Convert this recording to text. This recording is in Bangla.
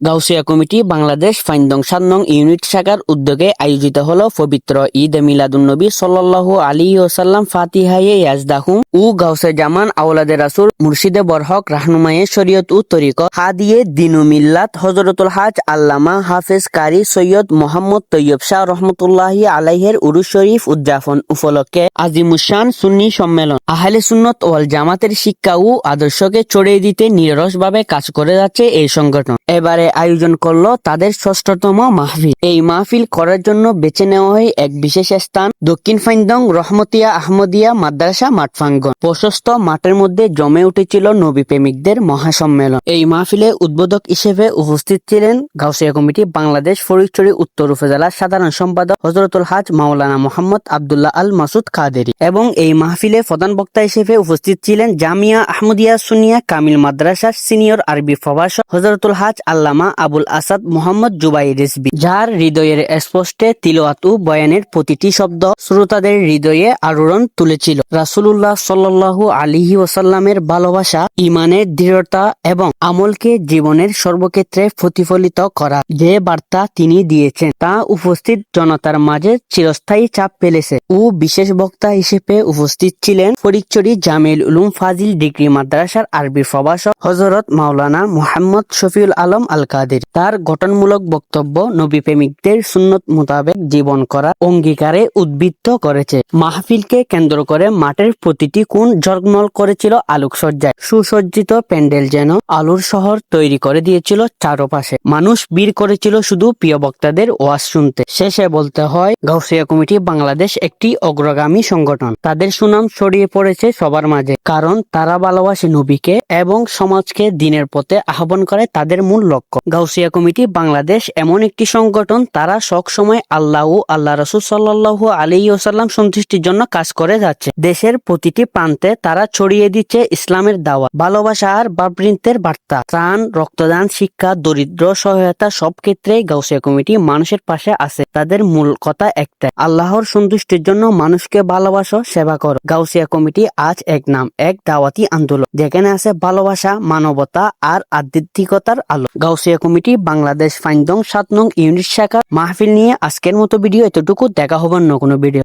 গাউসিয়া কমিটি বাংলাদেশ ফাইন্দং ৭ নং ইউনিট শাখার উদ্যোগে আয়োজিত হলো পবিত্র ঈদ মিলাদুন্নবী সাল্লাল্লাহু আলাইহি ওয়াসাল্লাম ফাতিহায়ে ইয়াজদাহুম ও গাউসে জামান আওলাদে রাসূল মুর্শিদে বরহক রাহনুমায়ে শরীয়ত ও তরিকত হাদিয়ে দ্বীন ও মিল্লাত হযরতুল হাজ আল্লামা হাফেজ কারি সৈয়দ মোহাম্মদ তৈয়ব শাহ রহমতুল্লাহি আলাইহির উরুস শরীফ উদযাপন উপলক্ষে আজিমুশান সুন্নি সম্মেলন আহলে সুন্নত ওয়াল জামাতের শিক্ষা ও আদর্শকে ছড়িয়ে দিতে নিরলসভাবে কাজ করে যাচ্ছে এই সংগঠন। এবারে আয়োজন করলো তাদের ৬ষ্ঠতম মাহফিল। এই মাহফিল করার জন্য বেছে নেওয়া হয় এক বিশেষ স্থান দক্ষিণ ফাইন্দং রহমতিয়া আহমদিয়া মাদ্রাসা মাঠ প্রাঙ্গণ। প্রশস্ত মাঠের মধ্যে জমে উঠেছিল নবী প্রেমিকদের মহাসম্মেলন। এই মাহফিলে উদ্বোধক হিসেবে উপস্থিত ছিলেন গাউসিয়া কমিটি বাংলাদেশ ফরিদচুরি উত্তর উপজেলার সাধারণ সম্পাদক হযরতুল হাজ মাওলানা মোহাম্মদ আব্দুল্লাহ আল মাসুদ কাদেরী এবং এই মাহফিলে প্রধান বক্তা হিসেবে উপস্থিত ছিলেন জামিয়া আহমদিয়া সুন্নিয়া কামিল মাদ্রাসার সিনিয়র আরবি প্রভাষক হযরতুল হাজ আল্লামা আবুল আসাদ মোহাম্মদ জুবাইর রিজভী, যার হৃদয়ের স্পষ্টে তিলাওয়াত ও বয়ানের প্রতিটি শব্দ শ্রোতাদের হৃদয়ে আলোড়ন তুলেছিল। রাসূলুল্লাহ সাল্লাল্লাহু আলাইহি ওয়াসাল্লামের ভালোবাসা, ঈমানের দৃঢ়তা এবং আমলকে জীবনের সর্বক্ষেত্রে প্রতিফলিত করা যে বার্তা তিনি দিয়েছেন তা উপস্থিত জনতার মাঝে চিরস্থায়ী ছাপ ফেলেছে। ও বিশেষ বক্তা হিসেবে উপস্থিত ছিলেন ফরিদচুরি জামিউল উলুম ফাজিল ডিগ্রি মাদ্রাসার আরবি প্রভাষক হযরত মাওলানা মুহাম্মদ শফিউল আলম আল কাদেরী। তার গঠনমূলক বক্তব্য নবী প্রেমিকদের সুন্নত মোতাবেক জীবন করার অঙ্গীকারে উদ্বুদ্ধ করেছে। মাহফিলকে কেন্দ্র করে মাঠের প্রতিটি কোণ ঝলমল করেছিল আলোকসজ্জায়। সুসজ্জিত প্যান্ডেল যেন আলোর শহর তৈরি করে দিয়েছিল চারপাশে। মানুষ ভিড় করেছিল শুধু প্রিয় বক্তাদের ওয়াজ শুনতে। শেষে বলতে হয়, গাউসিয়া কমিটি বাংলাদেশ একটি অগ্রগামী সংগঠন। তাদের সুনাম ছড়িয়ে পড়েছে সবার মাঝে, কারণ তারা ভালোবাসে নবীকে এবং সমাজকে দ্বীনের পথে আহ্বান করে তাদের মূল লক্ষ্য। গাউসিয়া কমিটি বাংলাদেশ এমন একটি সংগঠন, তারা সব সময় আল্লাহ ও আল্লাহ রাসূল সাল্লাল্লাহু আলাইহি ওয়াসাল্লাম সন্তুষ্টির জন্য কাজ করে যাচ্ছে। দেশের প্রতিটি প্রান্তে তারা ছড়িয়ে দিচ্ছে ইসলামের দাওয়াত, ভালোবাসা আর ভাতৃত্বের বার্তা। ত্রাণ, রক্তদান, শিক্ষা, দরিদ্র সহায়তা সব ক্ষেত্রেই গাউসিয়া কমিটি মানুষের পাশে আছে। তাদের মূল কথা একটাই, আল্লাহর সন্তুষ্টির জন্য মানুষকে ভালোবাসো, সেবা করো। গাউসিয়া কমিটি আজ এক নাম, এক দাওয়াতি আন্দোলন, যেখানে আছে ভালোবাসা, মানবতা আর আধ্যাত্মিকতার আলো। গাউসিয়া কমিটি বাংলাদেশ ফাইন্দং ৭ নং ইউনিট শাখা মাহফিল নিয়ে আজকের মতো ভিডিও এতটুকু। দেখা হবে অন্য কোনো ভিডিও।